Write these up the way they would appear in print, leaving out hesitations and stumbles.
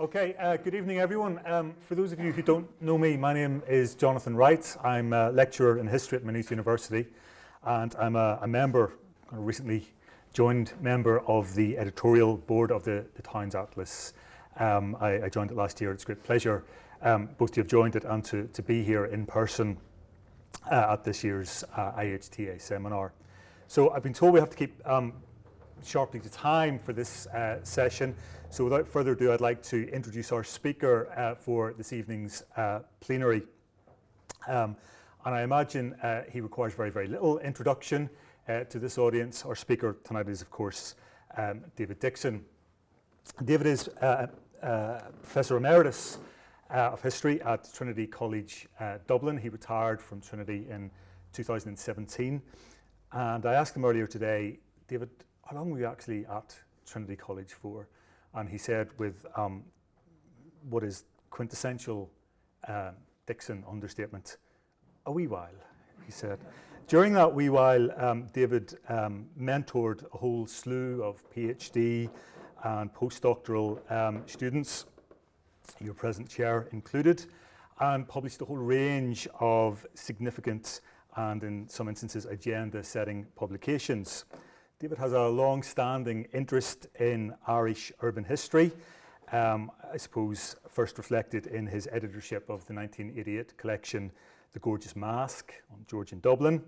Okay, good evening everyone. For those of you who don't know me, my name is Jonathan Wright. I'm a lecturer in history at Maynooth University, and I'm a member, a recently joined member of the editorial board of the Towns Atlas. I joined it last year. It's a great pleasure both to have joined it and to be here in person at this year's IHTA seminar. So I've been told we have to keep sharply to time for this session. So without further ado, I'd like to introduce our speaker for this evening's plenary. And I imagine he requires very, very little introduction to this audience. Our speaker tonight is, of course, David Dickson. David is Professor Emeritus of History at Trinity College, Dublin. He retired from Trinity in 2017. And I asked him earlier today, David, how long were you actually at Trinity College for? And he said with what is quintessential Dixon understatement, a wee while, he said. During that wee while, David mentored a whole slew of PhD and postdoctoral students, your present chair included, and published a whole range of significant and in some instances agenda-setting publications. David has a long-standing interest in Irish urban history, I suppose first reflected in his editorship of the 1988 collection, The Gorgeous Mask on Georgian Dublin.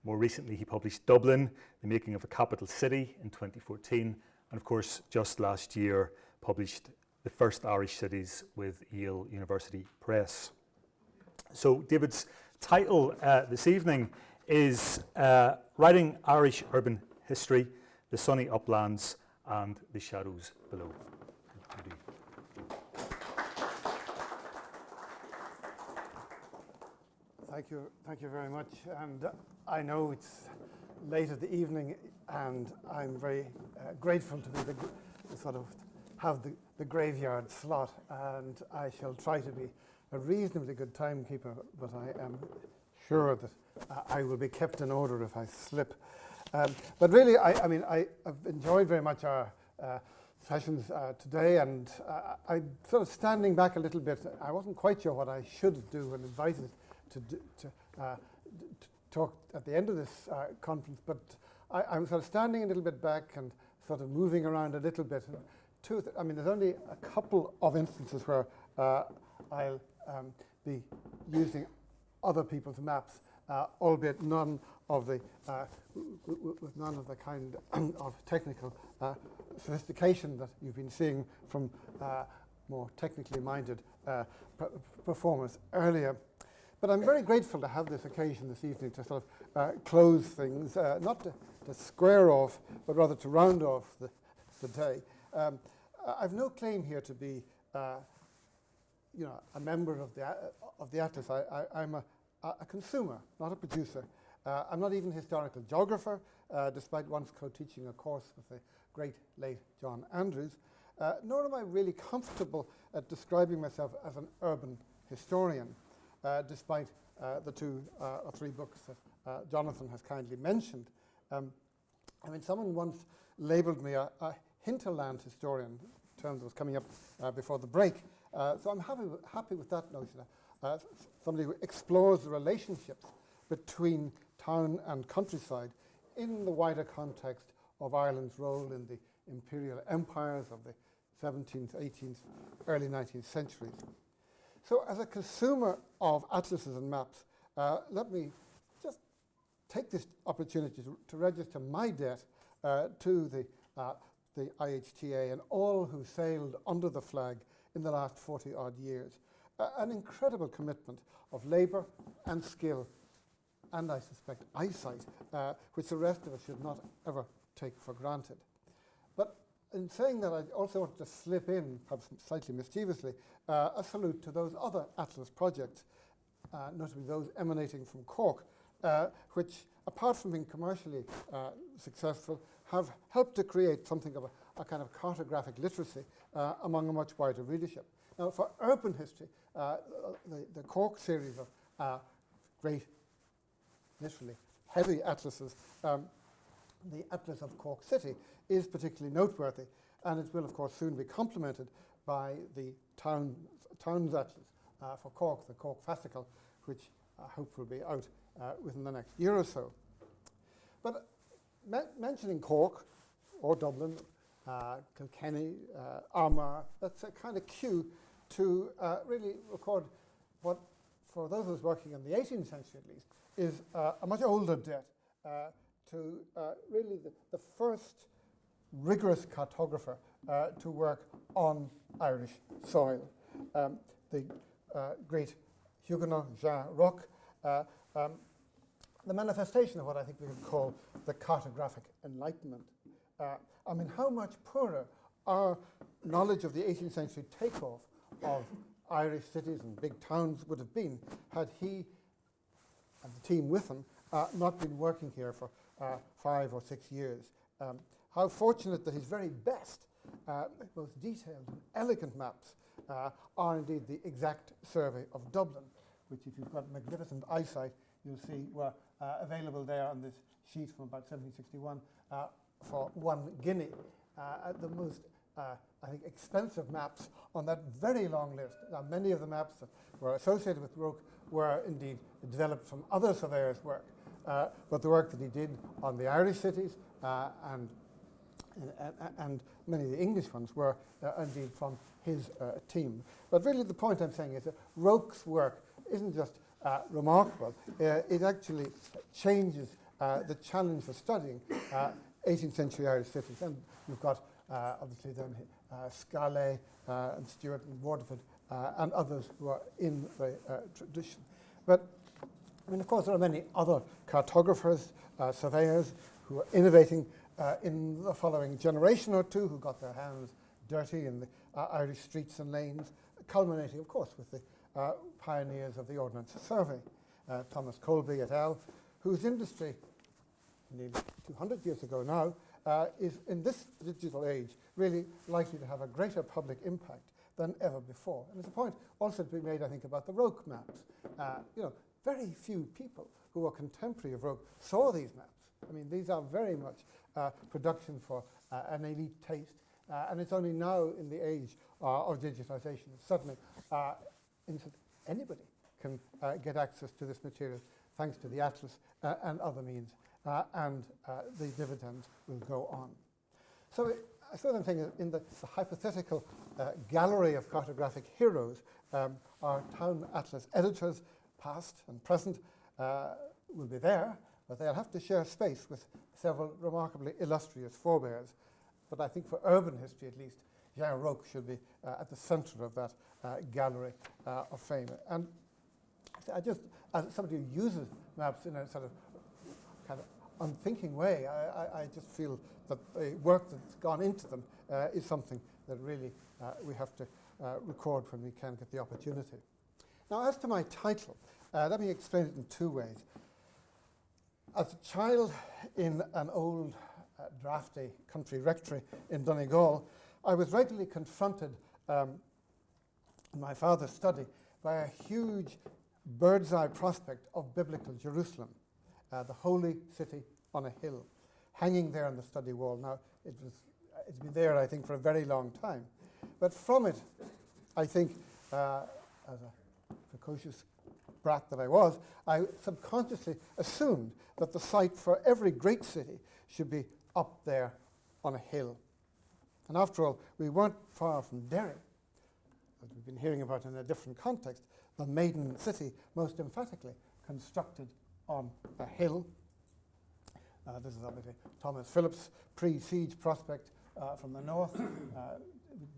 More recently, he published Dublin, The Making of a Capital City in 2014, and of course, just last year, published The First Irish Cities with Yale University Press. So David's title this evening is Writing Irish Urban History, the Sunny Uplands and the Shadows Below. Thank you very much. And I know it's late at the evening, and I'm very grateful to be have the graveyard slot, and I shall try to be a reasonably good timekeeper, but I am sure that I will be kept in order if I slip. But really, I've enjoyed very much our sessions today, and I'm sort of standing back a little bit. I wasn't quite sure what I should do when invited to talk at the end of this conference, but I'm sort of standing a little bit back and sort of moving around a little bit. There's only a couple of instances where I'll be using other people's maps, albeit none of the with none of the kind of technical sophistication that you've been seeing from more technically minded performers earlier. But I'm very grateful to have this occasion this evening to sort of close things, not to square off, but rather to round off the day. I've no claim here to be a member of the Atlas. I'm a consumer, not a producer. I'm not even a historical geographer, despite once co-teaching a course with the great late John Andrews, nor am I really comfortable at describing myself as an urban historian, despite the two or three books that Jonathan has kindly mentioned. Someone once labelled me a hinterland historian, in terms that was coming up before the break. So I'm happy with that notion. Somebody who explores the relationships between town and countryside in the wider context of Ireland's role in the imperial empires of the 17th, 18th, early 19th centuries. So as a consumer of atlases and maps, let me just take this opportunity to register my debt to the IHTA and all who sailed under the flag in the last 40-odd years. An incredible commitment of labour and skill, and I suspect eyesight, which the rest of us should not ever take for granted. But in saying that, I also want to slip in, perhaps slightly mischievously, a salute to those other Atlas projects, notably those emanating from Cork, which, apart from being commercially successful, have helped to create something of a kind of cartographic literacy among a much wider readership. Now, for urban history, the Cork series of great, literally heavy atlases, the Atlas of Cork City is particularly noteworthy, and it will, of course, soon be complemented by the Town's Atlas for Cork, the Cork Fascicle, which I hope will be out within the next year or so. But mentioning Cork or Dublin, Kilkenny, Armagh, that's a kind of cue to really record what, for those of us working in the 18th century at least, is a much older debt to really the first rigorous cartographer to work on Irish soil. The great Huguenot Jean Roch, the manifestation of what I think we could call the cartographic enlightenment. I mean, how much poorer our knowledge of the 18th century takeoff of Irish cities and big towns would have been had he and the team with him not been working here for 5 or 6 years. How fortunate that his very best, most detailed and elegant maps are indeed the exact survey of Dublin, which, if you've got magnificent eyesight, you'll see were available there on this sheet from about 1761 for 1 guinea. The most, I think, expensive maps on that very long list. Now, many of the maps that were associated with Roch were indeed developed from other surveyors' work, but the work that he did on the Irish cities and many of the English ones were indeed from his team. But really the point I'm saying is that Roch's work isn't just remarkable, it actually changes the challenge for studying 18th century Irish cities. And you've got obviously then Scala and Stewart and Waterford and others who are in the tradition. But I mean, of course, there are many other cartographers, surveyors who are innovating in the following generation or two, who got their hands dirty in the Irish streets and lanes, culminating, of course, with the pioneers of the Ordnance Survey, Thomas Colby et al., whose industry, nearly 200 years ago now, is in this digital age really likely to have a greater public impact than ever before. And there's a point also to be made, I think, about the Roch maps. Very few people who were contemporary of Roch saw these maps. I mean, these are very much production for an elite taste, and it's only now in the age of digitization suddenly anybody can get access to this material thanks to the Atlas and other means, and the dividends will go on. So I suppose I'm saying in the hypothetical gallery of cartographic heroes, our Town Atlas editors, past and present, will be there, but they'll have to share space with several remarkably illustrious forebears. But I think for urban history at least, Jean Roch should be at the center of that gallery of fame. And I just, as somebody who uses maps in a sort of kind of unthinking way, I just feel that the work that's gone into them is something that really we have to record when we can get the opportunity. Now, as to my title, let me explain it in 2 ways. As a child in an old drafty country rectory in Donegal, I was regularly confronted in my father's study by a huge bird's eye prospect of biblical Jerusalem, the holy city on a hill, hanging there on the study wall. Now, it's been there, I think, for a very long time. But from it, I think, as a precocious brat that I was, I subconsciously assumed that the site for every great city should be up there on a hill. And after all, we weren't far from Derry, as we've been hearing about in a different context, the maiden city, most emphatically constructed on a hill. This is obviously Thomas Phillips' pre-siege prospect from the north,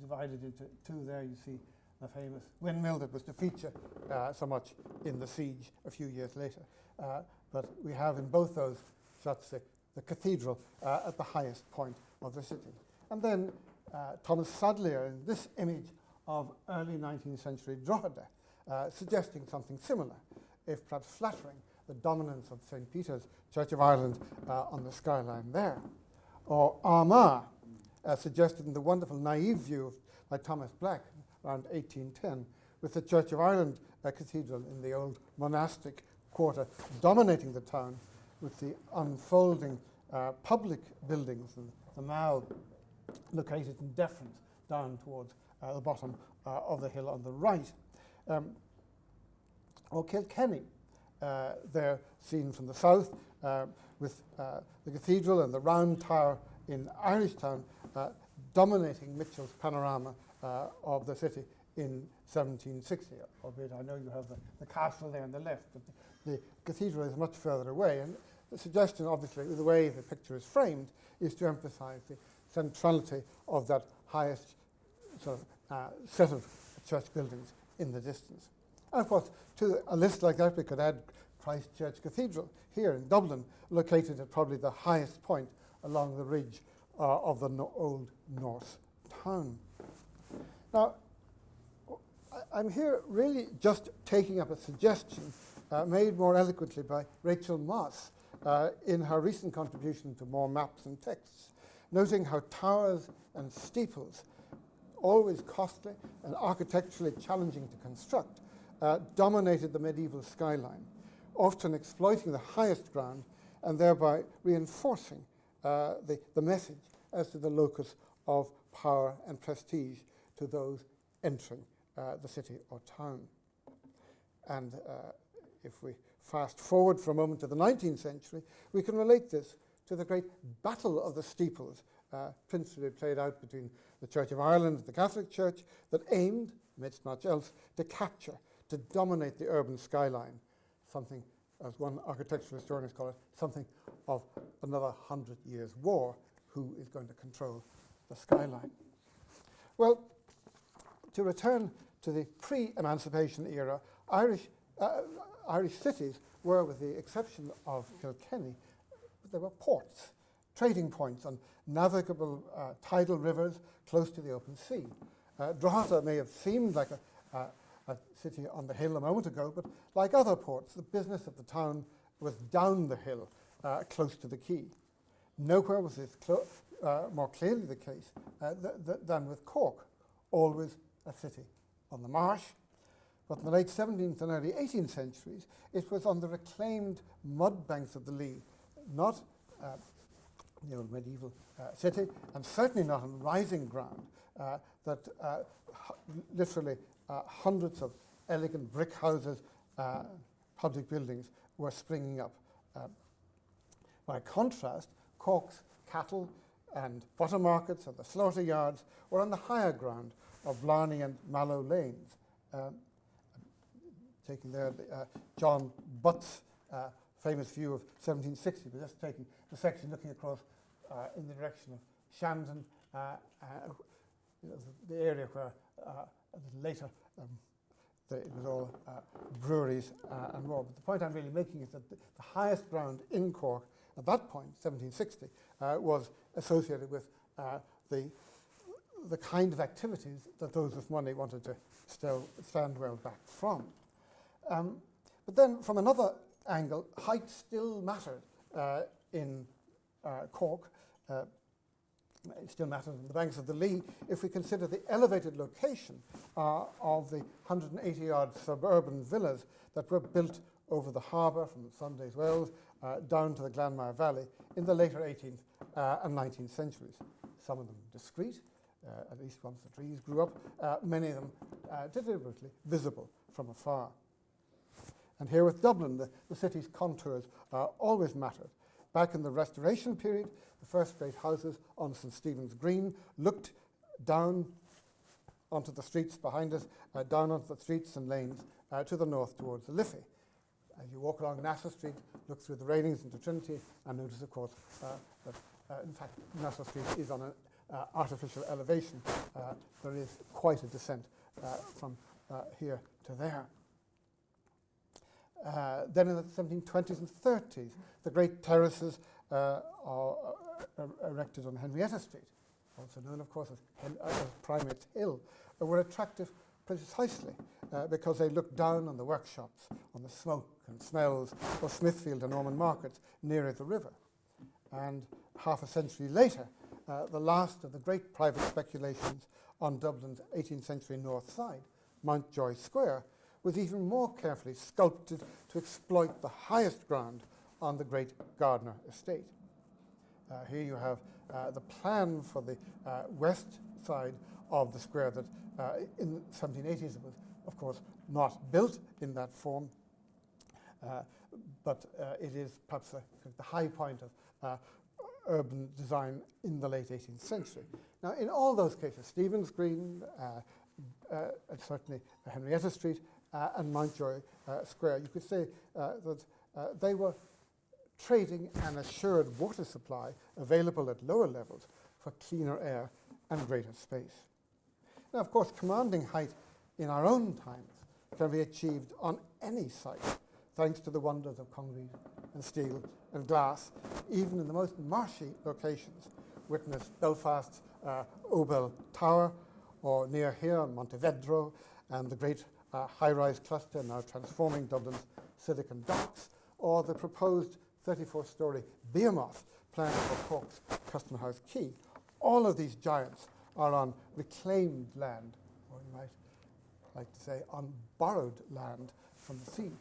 divided into 2 there. You see the famous windmill that was to feature so much in the siege a few years later. But we have in both those shots the cathedral at the highest point of the city. And then Thomas Sadleir in this image of early 19th century Drogheda, suggesting something similar, if perhaps flattering the dominance of St. Peter's Church of Ireland on the skyline there. Or Armagh, suggested in the wonderful naive view by Thomas Black around 1810, with the Church of Ireland cathedral in the old monastic quarter dominating the town, with the unfolding public buildings, and the Mall located in deference down towards the bottom of the hill on the right. Or Kilkenny, there seen from the south, with the cathedral and the round tower in Irishtown dominating Mitchell's panorama of the city in 1760, albeit I know you have the castle there on the left, but the cathedral is much further away. And the suggestion, obviously, with the way the picture is framed, is to emphasize the centrality of that highest sort of set of church buildings in the distance. And of course, to a list like that, we could add Christ Church Cathedral here in Dublin, located at probably the highest point along the ridge of the old North town. Now, I'm here really just taking up a suggestion made more eloquently by Rachel Moss in her recent contribution to More Maps and Texts, noting how towers and steeples, always costly and architecturally challenging to construct, dominated the medieval skyline, often exploiting the highest ground and thereby reinforcing the message as to the locus of power and prestige to those entering the city or town. And if we fast forward for a moment to the 19th century, we can relate this to the great Battle of the Steeples, principally played out between the Church of Ireland and the Catholic Church, that aimed, amidst much else, to capture, to dominate the urban skyline, something, as one architectural historian has called it, something of another 100 Years' War. Who is going to control the skyline? Well, to return to the pre-emancipation era, Irish cities were, with the exception of Kilkenny, they were ports, trading points on navigable tidal rivers close to the open sea. Drogheda may have seemed like a city on the hill a moment ago, but like other ports, the business of the town was down the hill, close to the quay. Nowhere was this more clearly the case than with Cork, always a city on the marsh. But in the late 17th and early 18th centuries, it was on the reclaimed mud banks of the Lee, not the old medieval city, and certainly not on rising ground, that literally hundreds of elegant brick houses, public buildings, were springing up. By contrast, Cork's cattle and butter markets and the slaughter yards were on the higher ground of Blarney and Mallow lanes. Taking there John Butt's famous view of 1760, but just taking the section looking across in the direction of Shandon, the area where later it was all breweries and more. But the point I'm really making is that the highest ground in Cork at that point, 1760, was associated with the kind of activities that those with money wanted to still stand well back from. But then, from another angle, height still mattered in Cork. It still matters on the banks of the Lee if we consider the elevated location of the 180-odd suburban villas that were built over the harbour from Sunday's Wells down to the Glanmire Valley in the later 18th and 19th centuries. Some of them discreet, at least once the trees grew up, many of them deliberately visible from afar. And here with Dublin, the city's contours always mattered. Back in the Restoration period, the first great houses on St. Stephen's Green looked down onto the streets behind us, down onto the streets and lanes to the north towards the Liffey. As you walk along Nassau Street, look through the railings into Trinity, and notice, of course, that in fact Nassau Street is on an artificial elevation. There is quite a descent from here to there. Then in the 1720s and 30s, the great terraces are erected on Henrietta Street, also known, of course, as Primate's Hill, were attractive precisely because they looked down on the workshops, on the smoke and smells of Smithfield and Norman markets nearer the river. And half a century later, the last of the great private speculations on Dublin's 18th century north side, Mountjoy Square, was even more carefully sculpted to exploit the highest ground on the great Gardner estate. Here you have the plan for the west side of the square that in the 1780s it was, of course, not built in that form, but it is perhaps the high point of urban design in the late 18th century. Now, in all those cases, Stephen's Green, and certainly Henrietta Street and Mountjoy Square, you could say that they were trading an assured water supply available at lower levels for cleaner air and greater space. Now, of course, commanding height in our own times can be achieved on any site, thanks to the wonders of concrete and steel and glass, even in the most marshy locations. Witness Belfast's Obel Tower, or near here, Montevedro, and the great high-rise cluster now transforming Dublin's Civic and docks, or the proposed 34-storey behemoth planned for Cork's Custom House Quay. All of these giants are on reclaimed land, or you might like to say on borrowed land from the sea.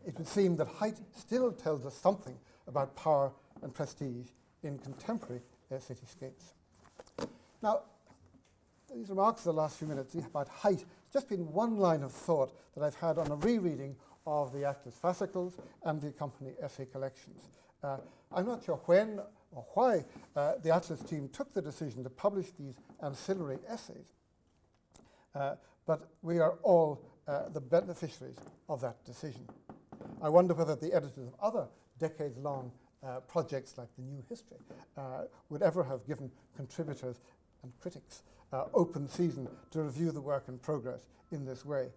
It would seem that height still tells us something about power and prestige in contemporary cityscapes. Now, these remarks of the last few minutes about height, it's just been one line of thought that I've had on a rereading of the Atlas fascicles and the accompanying essay collections. I'm not sure when or why the Atlas team took the decision to publish these ancillary essays, but we are all the beneficiaries of that decision. I wonder whether the editors of other decades-long projects like the New History would ever have given contributors and critics open season to review the work in progress in this way.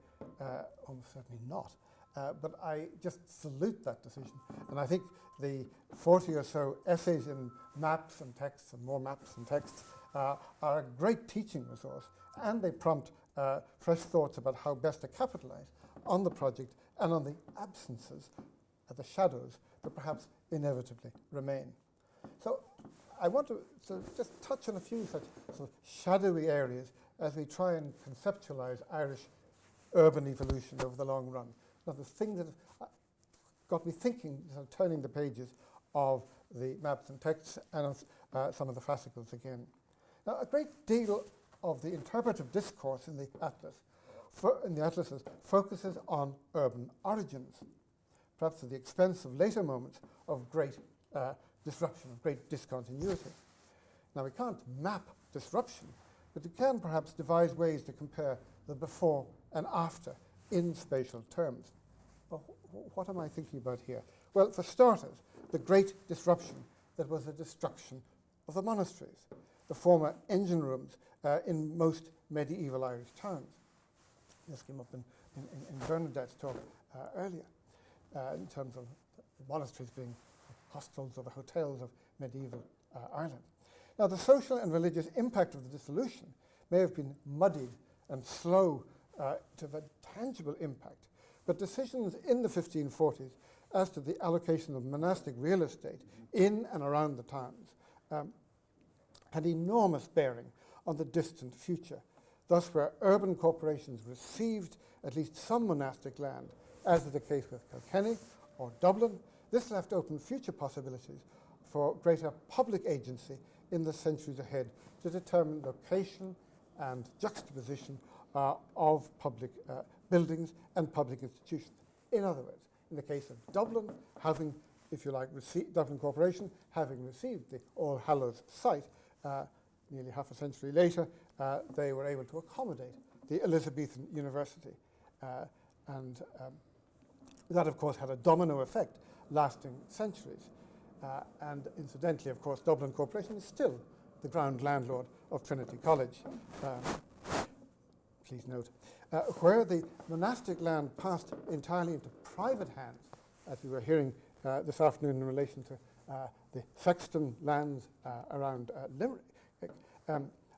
Almost certainly not. But I just salute that decision. And I think the 40 or so essays in maps and texts and more maps and texts are a great teaching resource, and they prompt fresh thoughts about how best to capitalize on the project and on the absences, the shadows that perhaps inevitably remain. So I want to just touch on a few such sort of shadowy areas as we try and conceptualize Irish urban evolution over the long run. Now, the thing that got me thinking, turning the pages of the maps and texts and some of the fascicles again. Now, a great deal of the interpretive discourse in the atlases focuses on urban origins, perhaps at the expense of later moments of great disruption, of great discontinuity. Now, we can't map disruption, but we can perhaps devise ways to compare the before and after in spatial terms. Well, what am I thinking about here? Well, for starters, the great disruption that was the destruction of the monasteries, the former engine rooms in most medieval Irish towns. This came up in Bernadette's talk earlier, in terms of the monasteries being hostels or the hotels of medieval Ireland. Now, the social and religious impact of the dissolution may have been muddied and slow to have a tangible impact, but decisions in the 1540s as to the allocation of monastic real estate in and around the towns had enormous bearing on the distant future. Thus, where urban corporations received at least some monastic land, as is the case with Kilkenny or Dublin, this left open future possibilities for greater public agency in the centuries ahead to determine location and juxtaposition of public buildings and public institutions. In other words, in the case of Dublin, having, if you like, Dublin Corporation, having received the All Hallows site, nearly half a century later, they were able to accommodate the Elizabethan University. And that, of course, had a domino effect lasting centuries. And incidentally, of course, Dublin Corporation is still the ground landlord of Trinity College. Please note. Where the monastic land passed entirely into private hands, as we were hearing this afternoon in relation to the Sexton lands around Limerick,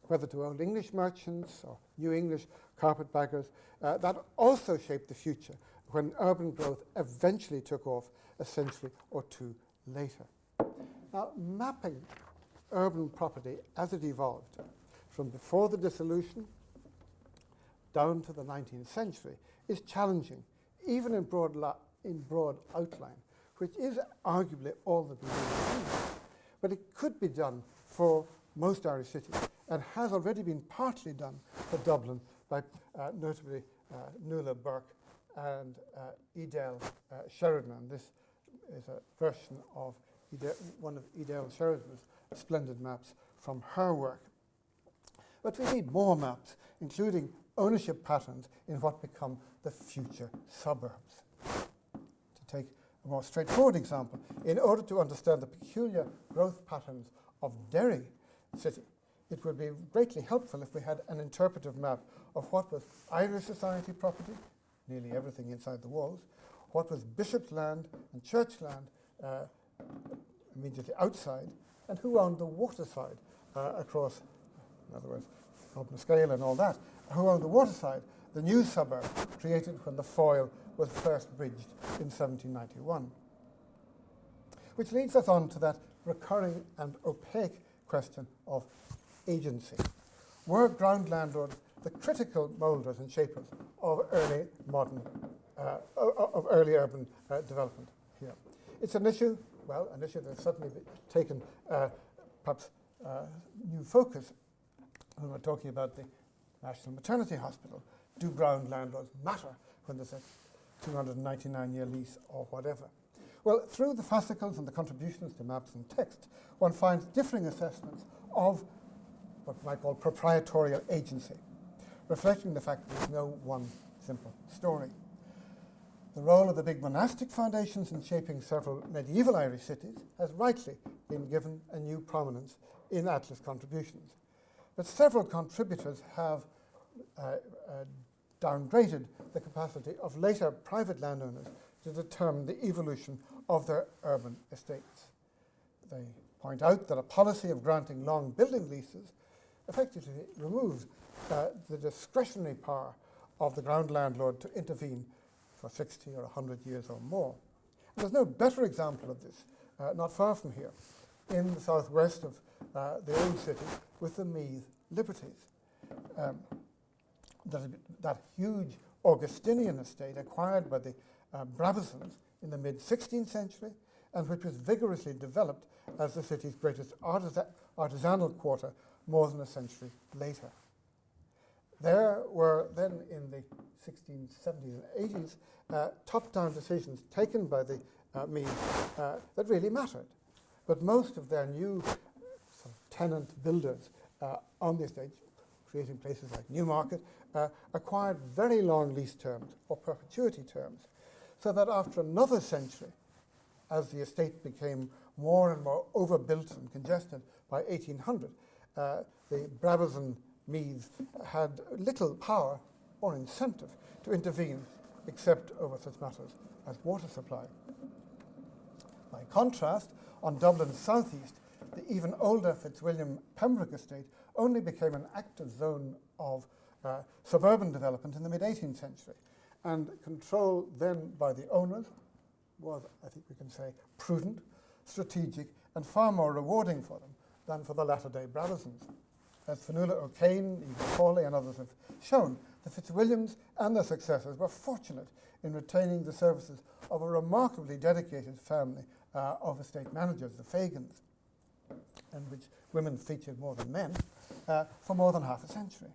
whether to Old English merchants or New English carpetbaggers, that also shaped the future when urban growth eventually took off a century or two later. Now, mapping urban property as it evolved from before the dissolution down to the 19th century is challenging, even in broad outline, which is arguably all that we really do. but it could be done for most Irish cities and has already been partly done for Dublin by notably Nuala Burke and Edel Sheridan. And this is a version of one of Edel Sheridan's splendid maps from her work. But we need more maps, including ownership patterns in what become the future suburbs. To take a more straightforward example, in order to understand the peculiar growth patterns of Derry City, it would be greatly helpful if we had an interpretive map of what was Irish society property, nearly everything inside the walls, what was bishop's land and church land immediately outside, and who owned the waterside across, in other words, Dublin scale and all that, who owned the waterside, the new suburb created when the Foyle was first bridged in 1791. Which leads us on to that recurring and opaque question of agency. Were ground landlords the critical moulders and shapers of early modern, of early urban development here? It's an issue, well, an issue that's suddenly taken perhaps new focus when we're talking about the National Maternity Hospital. Do ground landlords matter when there's a 299-year lease or whatever? Well, through the fascicles and the contributions to maps and text, one finds differing assessments of what we might call proprietorial agency, reflecting the fact that there's no one simple story. The role of the big monastic foundations in shaping several medieval Irish cities has rightly been given a new prominence in Atlas contributions. But several contributors have downgraded the capacity of later private landowners to determine the evolution of their urban estates. They point out that a policy of granting long building leases effectively removes the discretionary power of the ground landlord to intervene for 60 or 100 years or more. And there's no better example of this, not far from here, in the southwest of the old city with the Meath Liberties. That huge Augustinian estate acquired by the Brabazons in the mid-16th century, and which was vigorously developed as the city's greatest artisanal quarter more than a century later. There were then in the 1670s and 80s top-down decisions taken by the Meath that really mattered. But most of their new sort of tenant builders on the estate, creating places like Newmarket, acquired very long lease terms or perpetuity terms, so that after another century, as the estate became more and more overbuilt and congested by 1800, the Brabazon Meaths had little power or incentive to intervene except over such matters as water supply. By contrast, on Dublin's southeast, the even older Fitzwilliam Pembroke estate only became an active zone of suburban development in the mid-18th century, and control then by the owners was, I think we can say, prudent, strategic, and far more rewarding for them than for the latter-day Brabazons. As Fionnuala O'Kane, Eva Cawley, and others have shown, the Fitzwilliams and their successors were fortunate in retaining the services of a remarkably dedicated family of estate managers, the Fagans, in which women featured more than men, for more than half a century.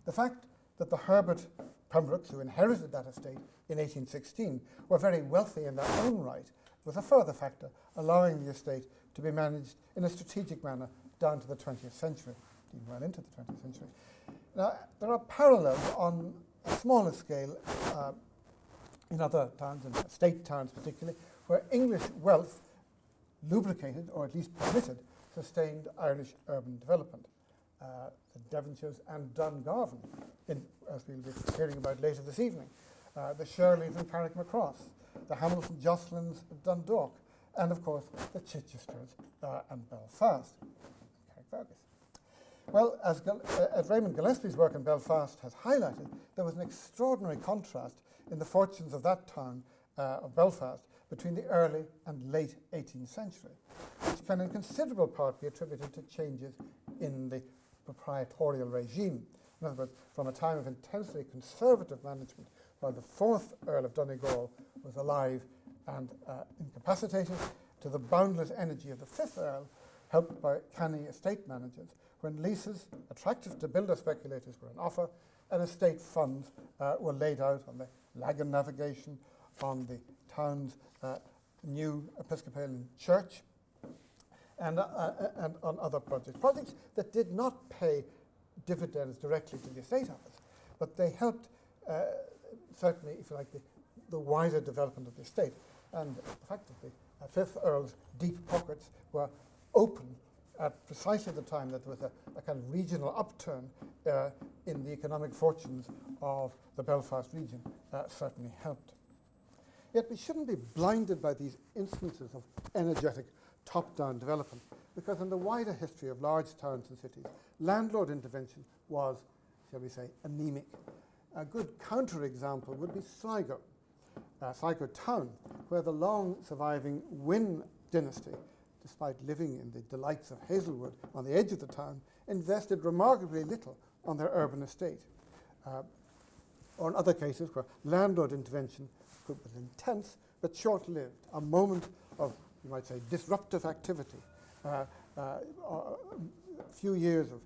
The fact that the Herbert Pembrokes, who inherited that estate in 1816, were very wealthy in their own right, was a further factor allowing the estate to be managed in a strategic manner down to the 20th century, even well into the 20th century. Now, there are parallels on a smaller scale in other towns, in state towns particularly, where English wealth lubricated, or at least permitted, sustained Irish urban development. The Devonshires and Dungarvan, as we'll be hearing about later this evening, the Shirleys and Carrickmacross, the Hamilton Josselins of Dundalk, and of course the Chichesters and Belfast, and Carrickfergus. Well, as Raymond Gillespie's work in Belfast has highlighted, there was an extraordinary contrast in the fortunes of that town of Belfast between the early and late 18th century, which can in considerable part be attributed to changes in the proprietorial regime. In other words, from a time of intensely conservative management, while the fourth Earl of Donegal was alive and incapacitated, to the boundless energy of the fifth Earl, helped by canny estate managers, when leases, attractive to builder speculators, were on offer, and estate funds were laid out on the Lagan navigation, on the town's new Episcopalian church, and on other projects. Projects that did not pay dividends directly to the estate office, but they helped, certainly, if you like, the wider development of the estate. And the fact that the Fifth Earl's deep pockets were open at precisely the time that there was a kind of regional upturn in the economic fortunes of the Belfast region certainly helped. Yet we shouldn't be blinded by these instances of energetic top-down development, because in the wider history of large towns and cities, landlord intervention was, shall we say, anemic. A good counterexample would be Sligo, Sligo town, where the long-surviving Wynne dynasty, despite living in the delights of Hazelwood on the edge of the town, invested remarkably little on their urban estate. Or in other cases where landlord intervention was intense but short-lived, a moment of, you might say, disruptive activity, a few years of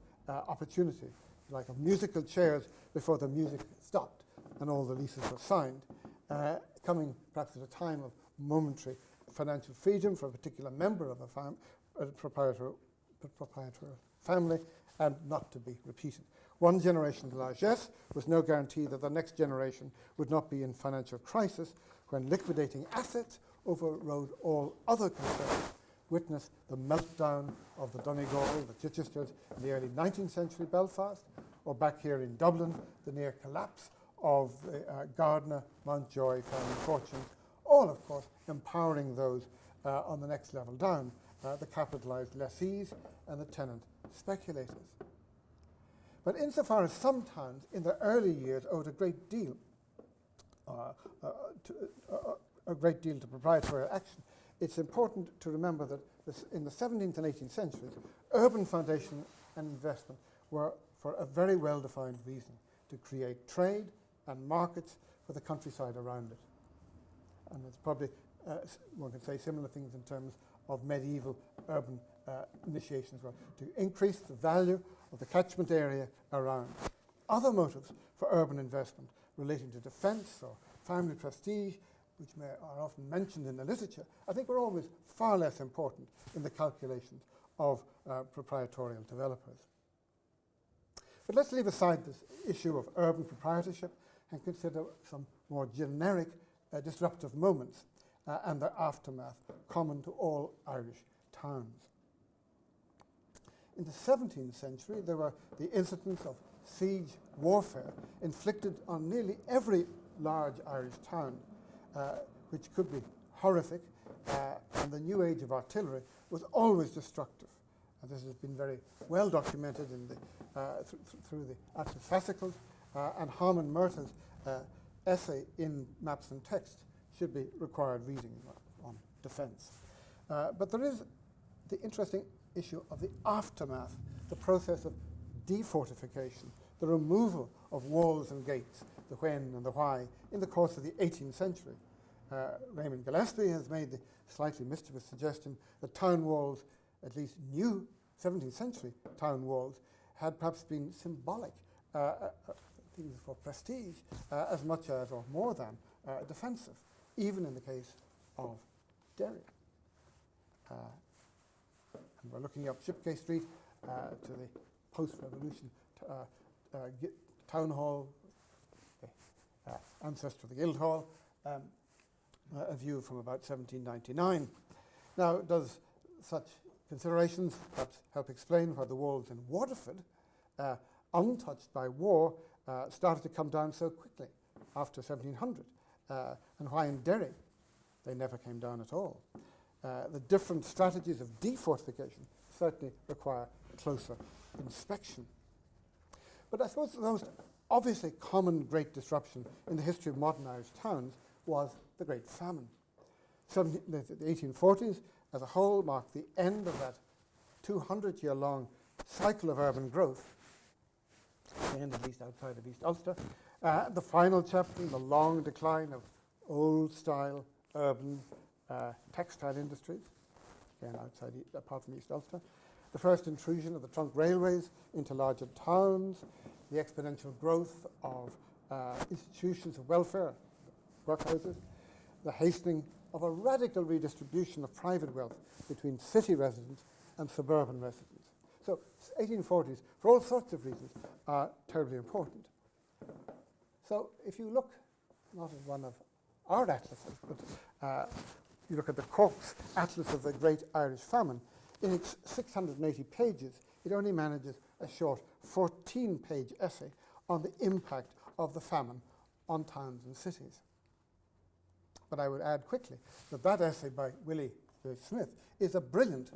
opportunity, like of musical chairs before the music stopped and all the leases were signed, coming perhaps at a time of momentary financial freedom for a particular member of a proprietorial family, and not to be repeated. One generation's largesse was no guarantee that the next generation would not be in financial crisis when liquidating assets overrode all other concerns. Witness the meltdown of the Donegal, the Chichesters in the early 19th century Belfast, or back here in Dublin, the near collapse of the Gardner, Mountjoy family fortunes, all, of course, empowering those on the next level down, the capitalized lessees and the tenant speculators. But insofar as some towns in their early years owed a great deal to proprietorial action, it's important to remember that in the 17th and 18th centuries, urban foundation and investment were for a very well-defined reason, to create trade and markets for the countryside around it. And it's probably, one can say similar things in terms of medieval urban initiations, were to increase the value of the catchment area around. Other motives for urban investment relating to defence or family prestige, which are often mentioned in the literature, I think were always far less important in the calculations of proprietorial developers. But let's leave aside this issue of urban proprietorship and consider some more generic disruptive moments and their aftermath common to all Irish towns. In the 17th century, there were the incidents of siege warfare inflicted on nearly every large Irish town, which could be horrific, and the new age of artillery was always destructive. And this has been very well documented in the, through the Atlas Fascicles, and Harman Murtagh's essay in Maps and Text should be required reading on defence. But there is the interesting issue of the aftermath, the process of defortification, the removal of walls and gates, the when and the why, in the course of the 18th century. Raymond Gillespie has made the slightly mischievous suggestion that town walls, at least new 17th century town walls, had perhaps been symbolic, things for prestige, as much as or more than defensive, even in the case of Derry. And we're looking up Shipgate Street to the post-revolution town hall, ancestor of the Guildhall, a view from about 1799. Now, does such considerations perhaps help explain why the walls in Waterford, untouched by war, started to come down so quickly after 1700, and why in Derry they never came down at all? The different strategies of defortification certainly require closer inspection. But I suppose the most obviously common great disruption in the history of modern Irish towns was the Great Famine. The 1840s as a whole marked the end of that 200-year-long cycle of urban growth, the end at least outside of East Ulster, the final chapter in the long decline of old-style urban textile industries. again outside, apart from East Ulster. The first intrusion of the trunk railways into larger towns, the exponential growth of institutions of welfare, workhouses, the hastening of a radical redistribution of private wealth between city residents and suburban residents. So 1840s, for all sorts of reasons, are terribly important. So if you look, not at one of our atlases, but you look at the Cork's Atlas of the Great Irish Famine, in its 680 pages, it only manages a short 14-page essay on the impact of the famine on towns and cities. But I would add quickly that that essay by Willie Smith is a brilliant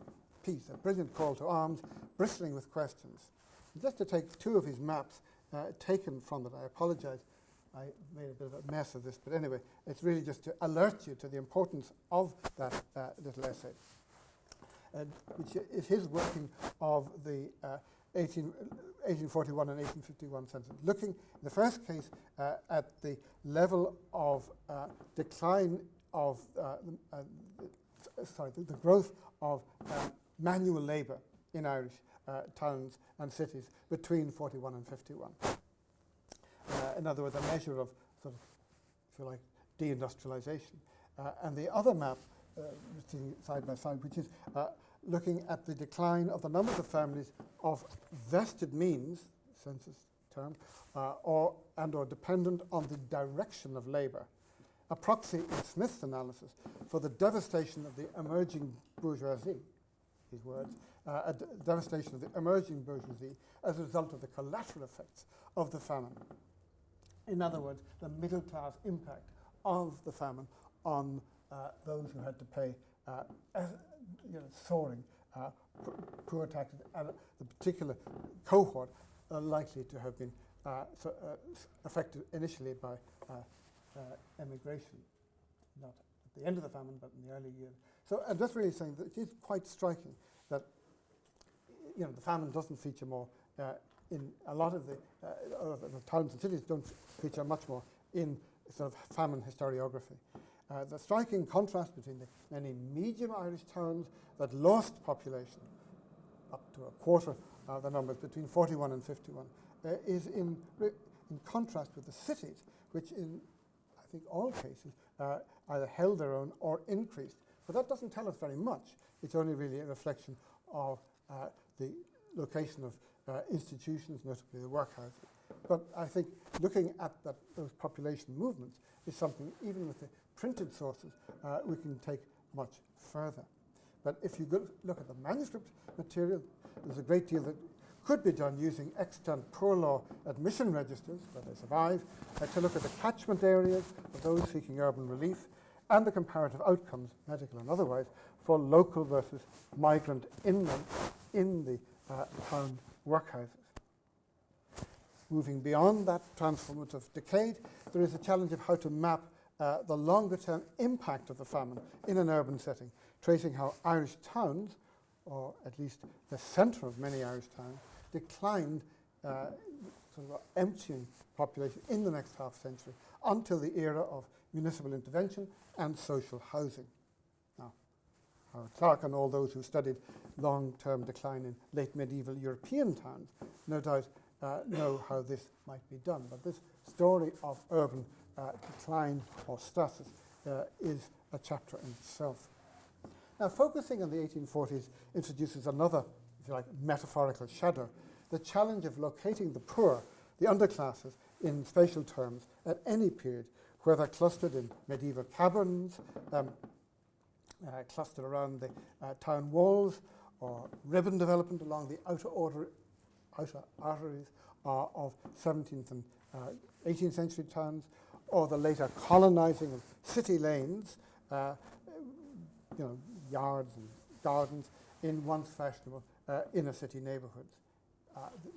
piece, a brilliant call to arms, bristling with questions. Just to take two of his maps taken from it, I apologize, I made a bit of a mess of this, but anyway, it's really just to alert you to the importance of that little essay, which is his working of the 1841 and 1851 census, looking in the first case at the level of decline of, the growth of manual labour in Irish towns and cities between 41 and 51. In other words, a measure of sort of, if you like, deindustrialization. And the other map, side by side, which is looking at the decline of the numbers of families of vested means, census term, or dependent on the direction of labour, a proxy in Smith's analysis for the devastation of the emerging bourgeoisie, his words, devastation of the emerging bourgeoisie as a result of the collateral effects of the famine. In other words, the middle class impact of the famine on those who had to pay soaring poor taxes, and the particular cohort likely to have been affected initially by emigration, not at the end of the famine, but in the early years. So I'm just really saying that it is quite striking that the famine doesn't feature more in a lot of the towns and cities don't feature much more in sort of famine historiography. The striking contrast between the many medium Irish towns that lost population, up to a quarter of the numbers between 41 and 51, is in contrast with the cities, which in, I think, all cases either held their own or increased. But that doesn't tell us very much. It's only really a reflection of the location of institutions, notably the workhouses. But I think looking at those population movements is something, even with the printed sources, we can take much further. But if you look at the manuscript material, there's a great deal that could be done using extant poor law admission registers, where they survive, to look at the catchment areas of those seeking urban relief, and the comparative outcomes, medical and otherwise, for local versus migrant inmates in the town workhouses. Moving beyond that transformative decade, there is a challenge of how to map the longer-term impact of the famine in an urban setting, tracing how Irish towns, or at least the centre of many Irish towns, declined, sort of emptying population in the next half century until the era of municipal intervention and social housing. Now, Howard Clark and all those who studied long-term decline in late medieval European towns no doubt know how this might be done. But this story of urban decline or stasis is a chapter in itself. Now, focusing on the 1840s introduces another, if you like, metaphorical shadow, the challenge of locating the poor, the underclasses, in spatial terms at any period, whether clustered in medieval caverns, clustered around the town walls, or ribbon development along the outer arteries of 17th and 18th century towns, or the later colonizing of city lanes, yards and gardens in once fashionable inner city neighbourhoods.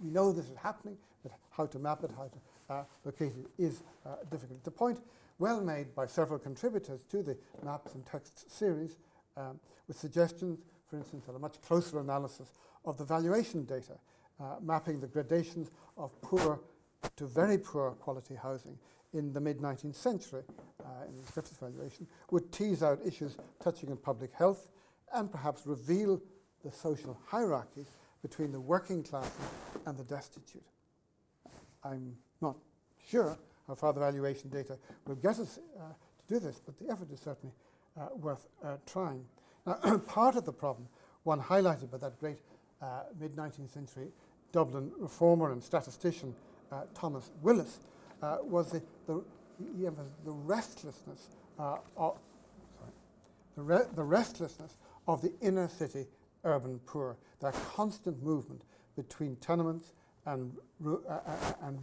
We know this is happening, but how to map it, how to locate it is difficult. The point well made by several contributors to the Maps and Texts series, with suggestions, for instance, of a much closer analysis of the valuation data, mapping the gradations of poor to very poor quality housing in the mid-19th century, in the Griffiths valuation, would tease out issues touching on public health and perhaps reveal the social hierarchies between the working classes and the destitute. I'm not sure how far the valuation data will get us to do this, but the effort is certainly worth trying. Now, part of the problem, one highlighted by that great mid-19th century Dublin reformer and statistician Thomas Willis, was the restlessness the restlessness of the inner city urban poor, that constant movement between tenements and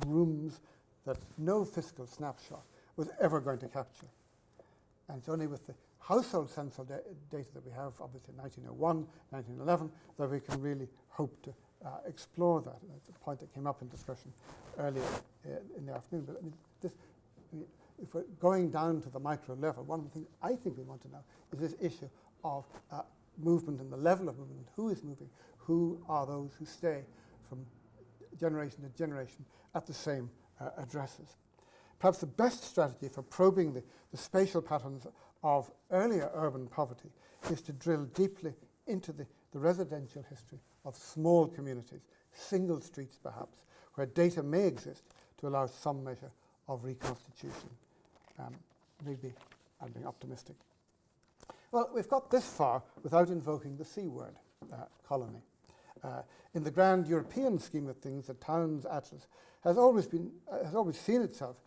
rooms that no fiscal snapshot was ever going to capture. And it's only with the household census data that we have, obviously 1901, 1911, that we can really hope to explore that. And that's a point that came up in discussion earlier in the afternoon. But I mean, if we're going down to the micro level, one of the things I think we want to know is this issue of movement and the level of movement. Who is moving? Who are those who stay from generation to generation at the same addresses? Perhaps the best strategy for probing the spatial patterns of earlier urban poverty is to drill deeply into the residential history of small communities, single streets perhaps, where data may exist to allow some measure of reconstitution. Maybe I'm being optimistic. Well, we've got this far without invoking the C word, colony. In the grand European scheme of things, the Towns Atlas has always seen itself,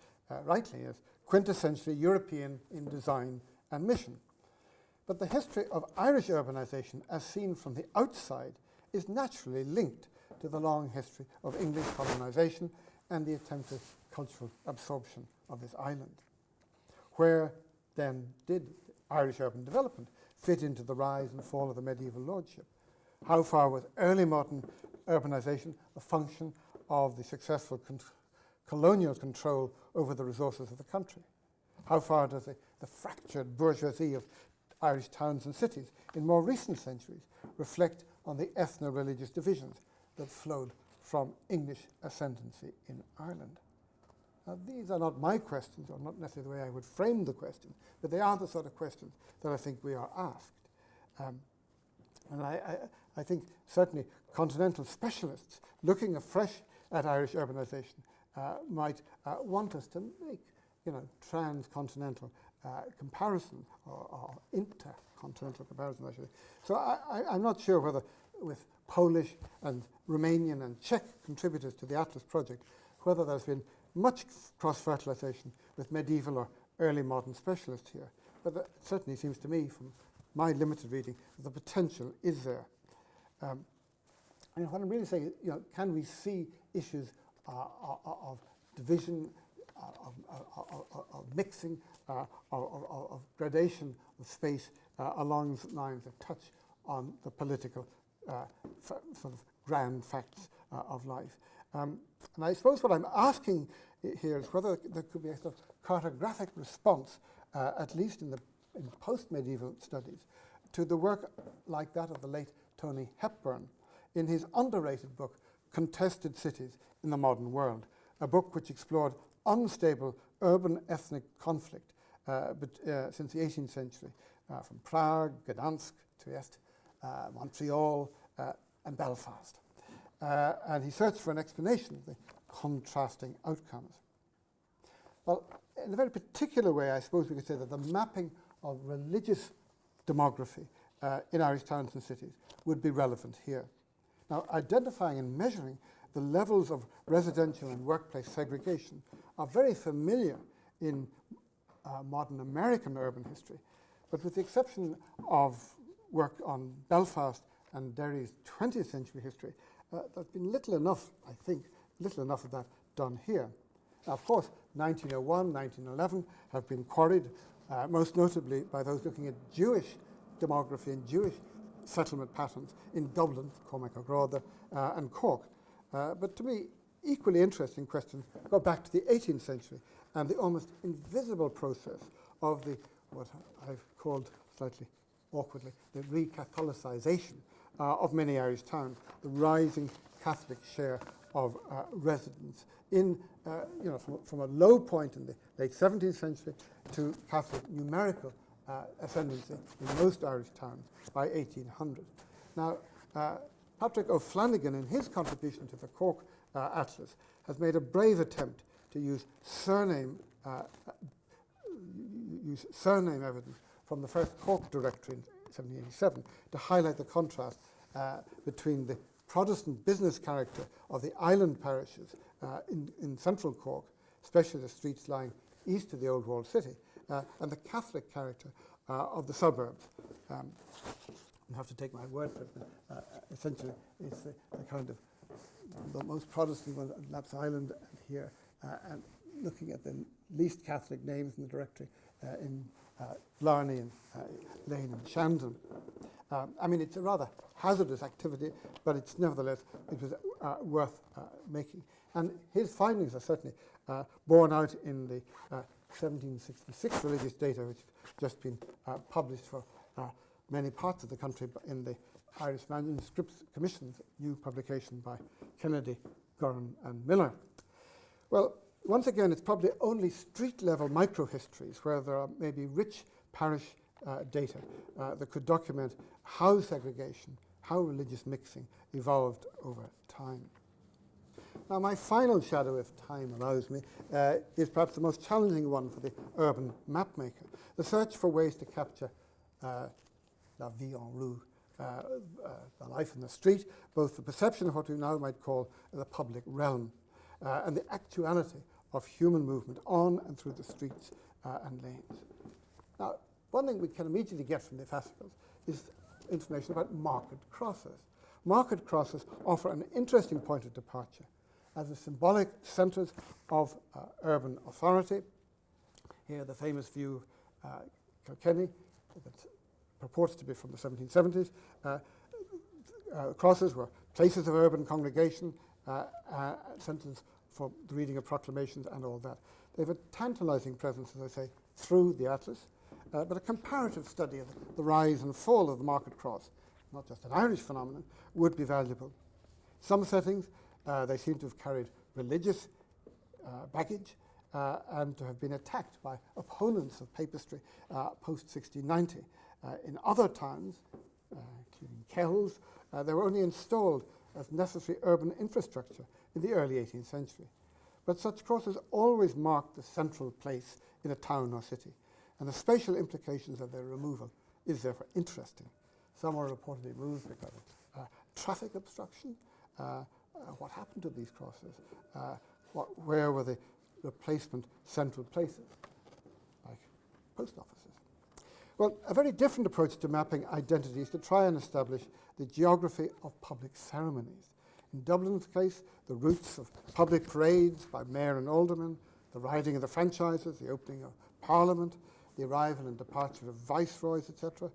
rightly, as quintessentially European in design and mission. But the history of Irish urbanization, as seen from the outside, is naturally linked to the long history of English colonization and the attempted cultural absorption of this island. Where then did Irish urban development fit into the rise and fall of the medieval lordship? How far was early modern urbanization a function of the successful colonial control over the resources of the country? How far does the fractured bourgeoisie of Irish towns and cities in more recent centuries reflect on the ethno-religious divisions that flowed from English ascendancy in Ireland? Now, these are not my questions, or not necessarily the way I would frame the question, but they are the sort of questions that I think we are asked. And I think certainly continental specialists looking afresh at Irish urbanization might want us to make, transcontinental comparison or intercontinental comparison, I should say. So I'm not sure whether with Polish and Romanian and Czech contributors to the Atlas project, whether there's been much cross-fertilization with medieval or early modern specialists here. But it certainly seems to me, from my limited reading, that the potential is there. And what I'm really saying is, can we see issues of division, of mixing, of gradation of space along lines that touch on the political sort of grand facts of life. And I suppose what I'm asking here is whether there could be a sort of cartographic response, at least in post-medieval studies, to the work like that of the late Tony Hepburn in his underrated book, Contested Cities in the Modern World, a book which explored unstable urban ethnic conflict since the 18th century, from Prague, Gdansk, Trieste, Montreal, and Belfast. And he searched for an explanation of the contrasting outcomes. Well, in a very particular way, I suppose we could say that the mapping of religious demography in Irish towns and cities would be relevant here. Now, identifying and measuring the levels of residential and workplace segregation are very familiar in modern American urban history, but with the exception of work on Belfast and Derry's 20th century history, there's been little enough of that done here. Now, of course, 1901, 1911 have been quarried, most notably by those looking at Jewish demography and Jewish settlement patterns in Dublin, Cormac O'Grada, and Cork. But to me, equally interesting questions go back to the 18th century and the almost invisible process of what I've called slightly awkwardly, the re-Catholicization of many Irish towns, the rising Catholic share of residents in, from a low point in the late 17th century to Catholic numerical ascendancy in most Irish towns by 1800. Now, Patrick O'Flanagan, in his contribution to the Cork Atlas, has made a brave attempt to use surname evidence from the first Cork directory in 1787 to highlight the contrast between the Protestant business character of the island parishes in central Cork, especially the streets lying east of the old walled city, and the Catholic character of the suburbs. You have to take my word for it, but essentially it's the kind of the most Protestant one, Laps Island here, and looking at the least Catholic names in the directory in Blarney and Lane and Shandon. I mean, it's a rather hazardous activity, but it's nevertheless, it was worth making. And his findings are certainly borne out in the 1766 religious data, which has just been published for many parts of the country in the Irish Manuscripts Commission's new publication by Kennedy, Gurran and Miller. Well, once again, it's probably only street-level microhistories where there are maybe rich parish data that could document how segregation, how religious mixing evolved over time. Now, my final shadow, if time allows me, is perhaps the most challenging one for the urban mapmaker, the search for ways to capture la vie en rue, the life in the street, both the perception of what we now might call the public realm, and the actuality of human movement on and through the streets and lanes. Now, one thing we can immediately get from the fascicles is information about market crosses. Market crosses offer an interesting point of departure as the symbolic centres of urban authority. Here, the famous view of Kilkenny that purports to be from the 1770s. Crosses were places of urban congregation, centres for the reading of proclamations and all that. They have a tantalising presence, as I say, through the Atlas, but a comparative study of the rise and fall of the market cross, not just an Irish phenomenon, would be valuable. Some settings, they seem to have carried religious baggage and to have been attacked by opponents of papistry post-1690. In other towns, including Kells, they were only installed as necessary urban infrastructure in the early 18th century. But such crosses always marked the central place in a town or city, and the spatial implications of their removal is therefore interesting. Some were reportedly removed because of traffic obstruction. What happened to these crosses? Where were the replacement central places, like post offices? Well, a very different approach to mapping identity is to try and establish the geography of public ceremonies. In Dublin's case, the routes of public parades by mayor and aldermen, the riding of the franchises, the opening of Parliament, the arrival and departure of viceroys, etc.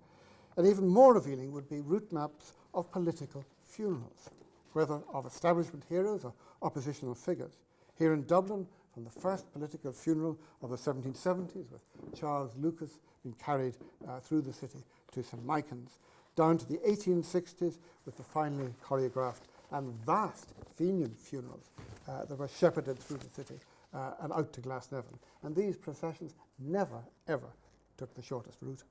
And even more revealing would be route maps of political funerals, whether of establishment heroes or oppositional figures. Here in Dublin, from the first political funeral of the 1770s, with Charles Lucas being carried through the city to St. Michan's, down to the 1860s with the finely choreographed and vast Fenian funerals that were shepherded through the city and out to Glasnevin. And these processions never, ever took the shortest route.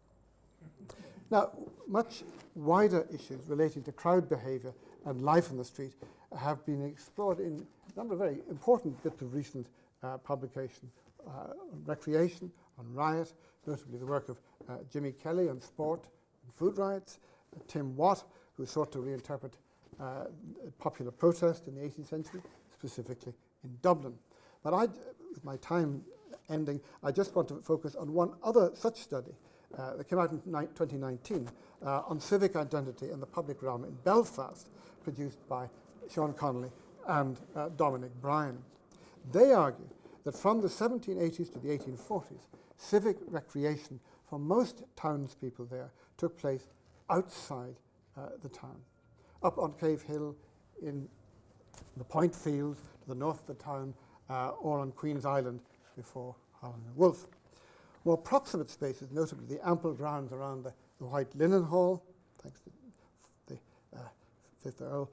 Now, much wider issues relating to crowd behaviour and life on the street have been explored in a number of very important bits of recent publication on recreation, on riot, notably the work of Jimmy Kelly on sport and food riots, Tim Watt, who sought to reinterpret popular protest in the 18th century, specifically in Dublin. But with my time ending, I just want to focus on one other such study that came out in 2019 on civic identity in the public realm in Belfast, produced by Sean Connolly and Dominic Bryan. They argue that from the 1780s to the 1840s, civic recreation for most townspeople there took place outside the town, up on Cave Hill, in the Point Fields to the north of the town, or on Queen's Island before Holland and Wolfe. More proximate spaces, notably the ample grounds around the White Linen Hall, thanks to the Fifth Earl,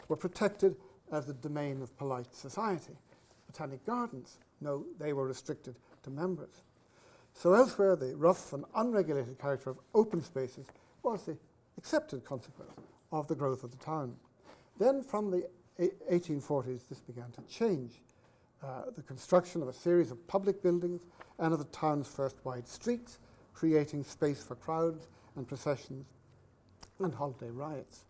were protected as the domain of polite society. Botanic Gardens, no, they were restricted to members. So elsewhere, the rough and unregulated character of open spaces was the accepted consequence of the growth of the town. Then from the 1840s, this began to change. The construction of a series of public buildings and of the town's first wide streets, creating space for crowds and processions and holiday riots.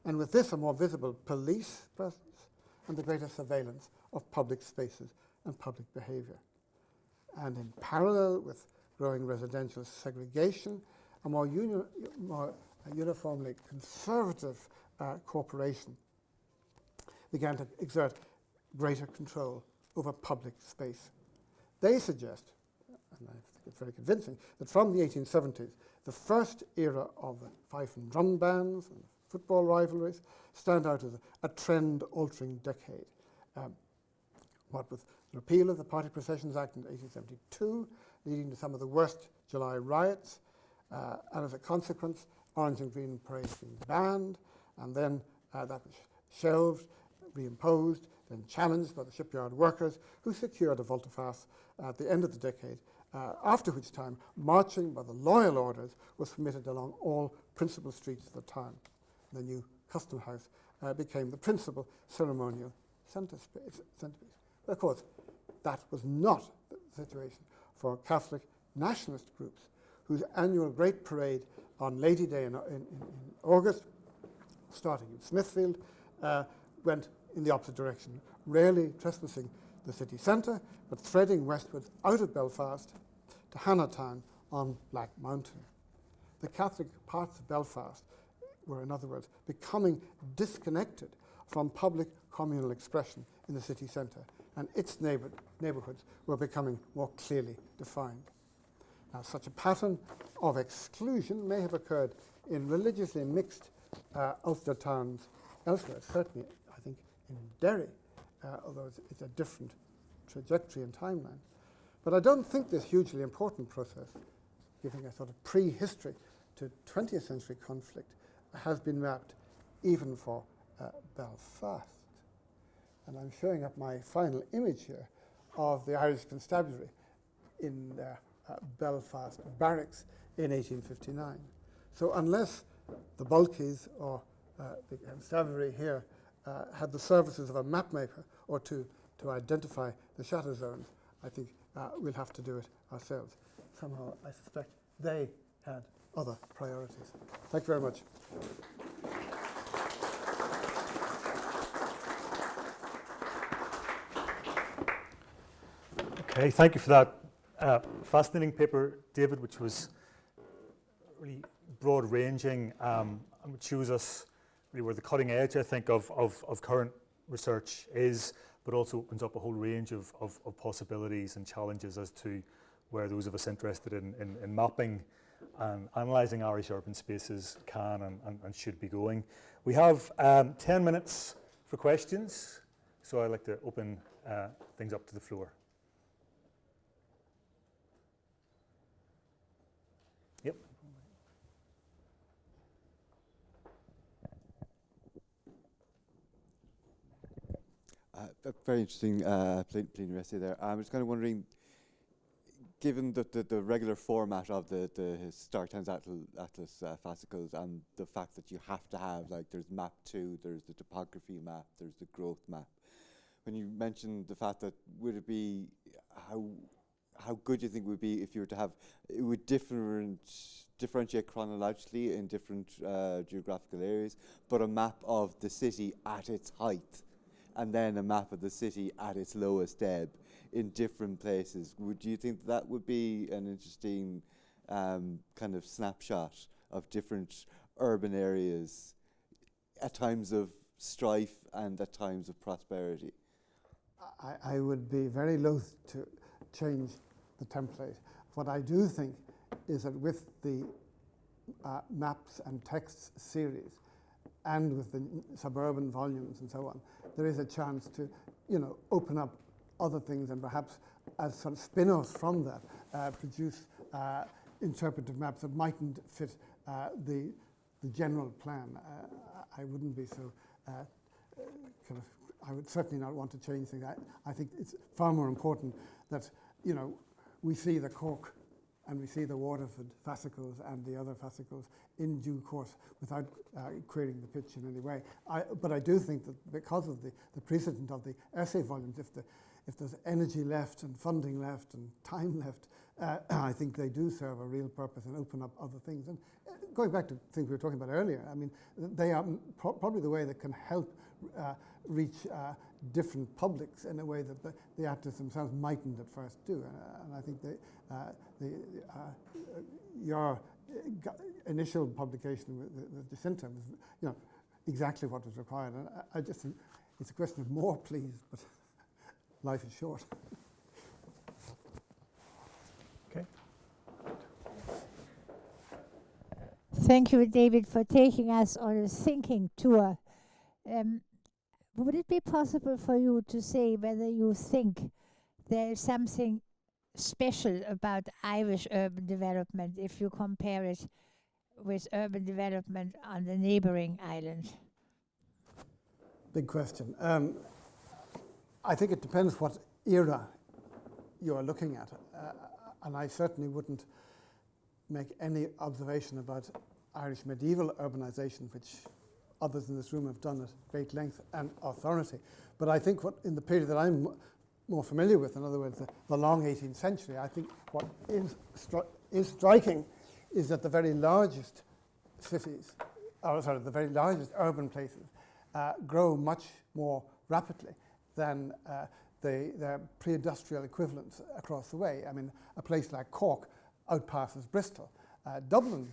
And with this, a more visible police presence and the greater surveillance of public spaces and public behaviour. And in parallel with growing residential segregation, a more uniformly conservative corporation began to exert greater control over public space. They suggest, and I think it's very convincing, that from the 1870s, the first era of the fife and drum bands and football rivalries stand out as a trend-altering decade. What with the repeal of the Party Processions Act in 1872, leading to some of the worst July riots, and as a consequence, orange and green parades being banned, and then that was shelved, reimposed, then challenged by the shipyard workers, who secured a volte-face at the end of the decade, after which time marching by the loyal orders was permitted along all principal streets of the town. The new custom house became the principal ceremonial centrepiece. But of course, that was not the situation for Catholic nationalist groups, whose annual great parade on Lady Day in August, starting in Smithfield, went in the opposite direction, rarely trespassing the city centre, but threading westwards out of Belfast to Hannahtown on Black Mountain. The Catholic parts of Belfast were, in other words, becoming disconnected from public communal expression in the city centre, and its neighbourhoods were becoming more clearly defined. Now, such a pattern of exclusion may have occurred in religiously mixed Ulster towns elsewhere, certainly, I think, in Derry, although it's a different trajectory and timeline. But I don't think this hugely important process, giving a sort of prehistory to 20th century conflict, has been mapped even for Belfast. And I'm showing up my final image here of the Irish Constabulary in Belfast barracks in 1859. So unless the Bulkies or the Constabulary here had the services of a map maker or two to identify the shadow zones, I think we'll have to do it ourselves. Somehow I suspect they had other priorities. Thank you very much. Okay, thank you for that fascinating paper, David, which was really broad-ranging and which shows us really where the cutting edge, I think, of current research is, but also opens up a whole range of possibilities and challenges as to where those of us interested in mapping and analysing Irish urban spaces can and should be going. We have 10 minutes for questions, so I'd like to open things up to the floor. Yep. Very interesting plenary essay there. I was kind of wondering, given the regular format of the Historic Towns Atlas fascicles and the fact that you have to have, like, there's map 2, there's the topography map, there's the growth map. When you mentioned the fact that would it be, how good do you think it would be if you were to have, it would differentiate chronologically in different geographical areas, but a map of the city at its height, and then a map of the city at its lowest ebb in different places. Would you think that would be an interesting kind of snapshot of different urban areas at times of strife and at times of prosperity? I would be very loath to change the template. What I do think is that with the maps and texts series and with the suburban volumes and so on, there is a chance to, open up other things and perhaps as sort of spin-offs from that produce interpretive maps that mightn't fit the general plan. I wouldn't be so I would certainly not want to change things. I think it's far more important that, we see the Cork and we see the Waterford fascicles and the other fascicles in due course without querying the pitch in any way. But I do think that because of the precedent of the essay volumes, if there's energy left and funding left and time left, I think they do serve a real purpose and open up other things. And going back to things we were talking about earlier, I mean, they are probably the way that can help reach different publics in a way that the artists themselves mightn't at first do. And I think your initial publication with Jacinta was, exactly what was required. And I just think it's a question of more, please, but life is short. Okay. Thank you, David, for taking us on a thinking tour. Would it be possible for you to say whether you think there is something special about Irish urban development if you compare it with urban development on the neighbouring island? Big question. I think it depends what era you're looking at. And I certainly wouldn't make any observation about Irish medieval urbanisation, which others in this room have done at great length and authority. But I think what in the period that I'm more familiar with, in other words, the long 18th century, I think what is striking is that the very largest cities, the very largest urban places grow much more rapidly than their pre-industrial equivalents across the way. I mean, a place like Cork outpasses Bristol. Dublin,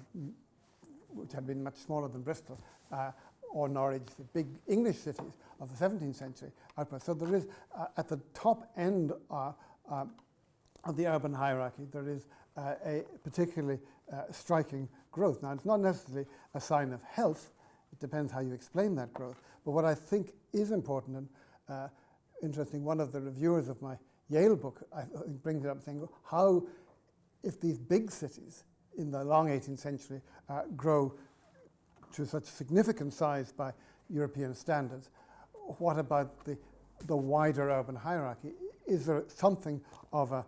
which had been much smaller than Bristol, or Norwich, the big English cities of the 17th century, outpass. So there is, at the top end of the urban hierarchy, there is a particularly striking growth. Now, it's not necessarily a sign of health. It depends how you explain that growth. But what I think is important and interesting, one of the reviewers of my Yale book, I think, brings it up saying, how, if these big cities in the long 18th century grow to such significant size by European standards, what about the wider urban hierarchy? Is there something of a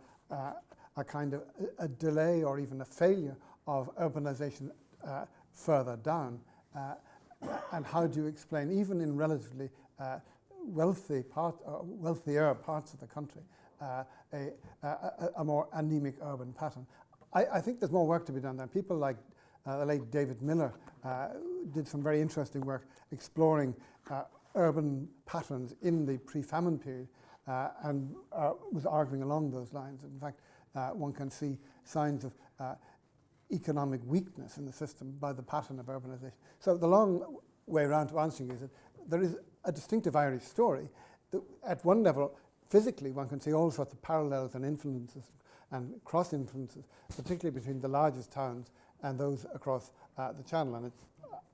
kind of a delay or even a failure of urbanization further down? And how do you explain, even in relatively wealthier parts of the country, a more anemic urban pattern? I think there's more work to be done there. People like the late David Miller did some very interesting work exploring urban patterns in the pre-famine period and was arguing along those lines. In fact, one can see signs of economic weakness in the system by the pattern of urbanization. So the long way around to answering is that there is a distinctive Irish story. At one level, physically, one can see all sorts of parallels and influences and cross-influences, particularly between the largest towns and those across the Channel. And it's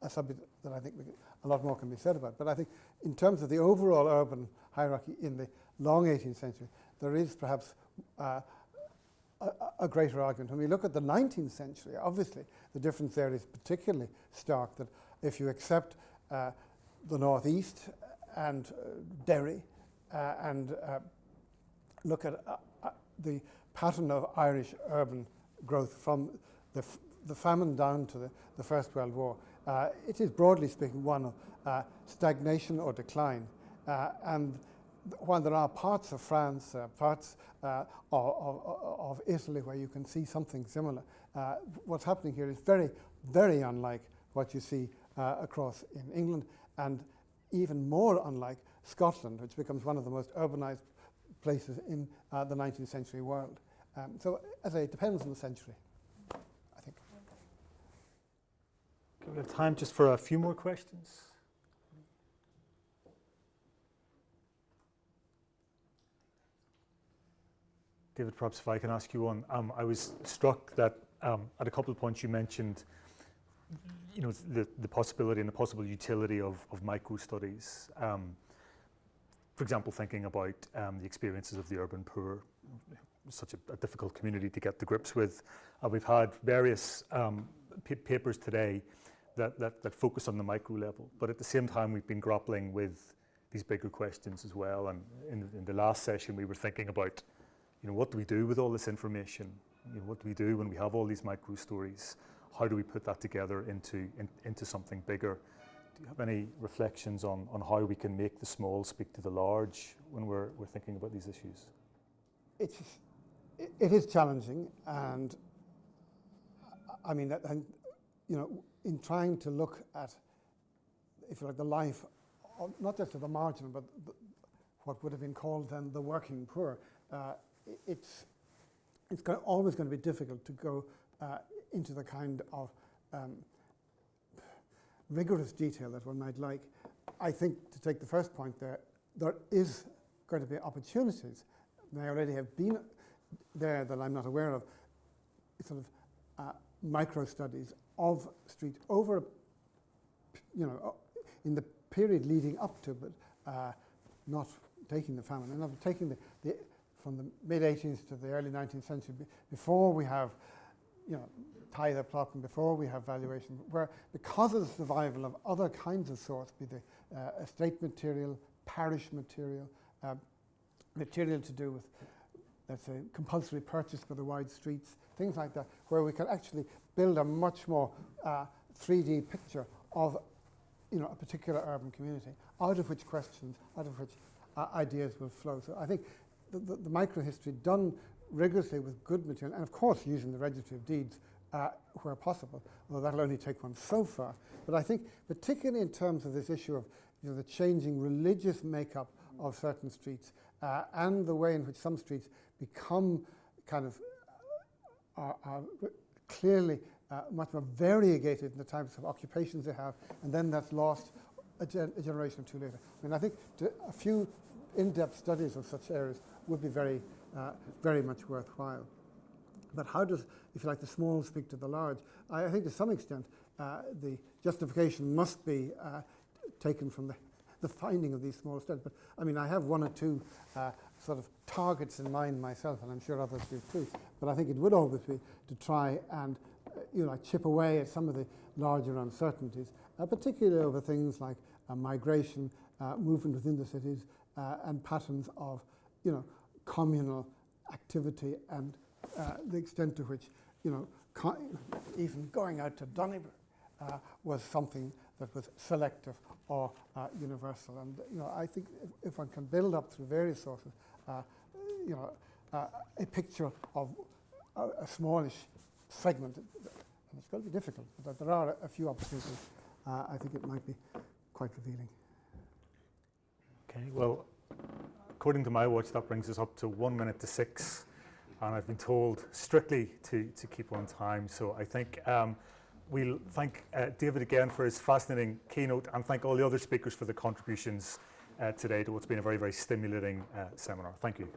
a subject that I think a lot more can be said about. But I think in terms of the overall urban hierarchy in the long 18th century, there is perhaps a greater argument. When we look at the 19th century, obviously the difference there is particularly stark, that if you accept the northeast and Derry and look at the pattern of Irish urban growth from the famine down to the First World War, it is broadly speaking one of stagnation or decline. And while there are parts of France, parts of Italy where you can see something similar, what's happening here is very, very unlike what you see across in England, and even more unlike Scotland, which becomes one of the most urbanized places in the 19th century world. So, as I say, it depends on the century, I think. Okay, we have time just for a few more questions. David, perhaps if I can ask you one. I was struck that at a couple of points you mentioned, the possibility and the possible utility of micro-studies. For example, thinking about the experiences of the urban poor, such a difficult community to get to grips with. We've had various papers today that focus on the micro level, but at the same time we've been grappling with these bigger questions as well. And in the last session we were thinking about, what do we do with all this information? what do we do when we have all these micro stories? How do we put that together into something bigger? Do you have any reflections on how we can make the small speak to the large when we're thinking about these issues? It is challenging, and I mean, and in trying to look at, if you like, the life of not just of the marginal, but what would have been called then the working poor, it's always going to be difficult to go into the kind of rigorous detail that one might like. I think, to take the first point there is going to be opportunities. They already have been there that I'm not aware of, sort of micro studies of street over, in the period leading up to, but not taking the famine, and not taking the from the mid-18th to the early 19th century, before we have, tithe plot, and before we have valuation, where because of the survival of other kinds of source, be the estate material, parish material, material to do with, let's say, compulsory purchase for the wide streets, things like that, where we can actually build a much more 3D picture of, a particular urban community, out of which questions, out of which ideas will flow. So I think the microhistory done rigorously with good material, and of course using the registry of deeds where possible, although that'll only take one so far. But I think particularly in terms of this issue of the changing religious makeup of certain streets, and the way in which some streets become kind of are clearly much more variegated in the types of occupations they have, and then that's lost a generation or two later. I mean, I think a few in-depth studies of such areas would be very, very much worthwhile. But how does, if you like, the small speak to the large? I think to some extent the justification must be taken from the finding of these small studies. But I mean, I have one or two sort of targets in mind myself, and I'm sure others do too. But I think it would always be to try and chip away at some of the larger uncertainties, particularly over things like migration, movement within the cities, and patterns of communal activity, and the extent to which even going out to Donnybrook was something that was selective or universal. And I think if one can build up through various sources, a picture of a smallish segment, and it's going to be difficult, but there are a few opportunities. I think it might be quite revealing. Okay, well, according to my watch, that brings us up to 1 minute to 6, and I've been told strictly to keep on time. So I think we'll thank David again for his fascinating keynote, and thank all the other speakers for the contributions today to what's been a very, very stimulating seminar. Thank you.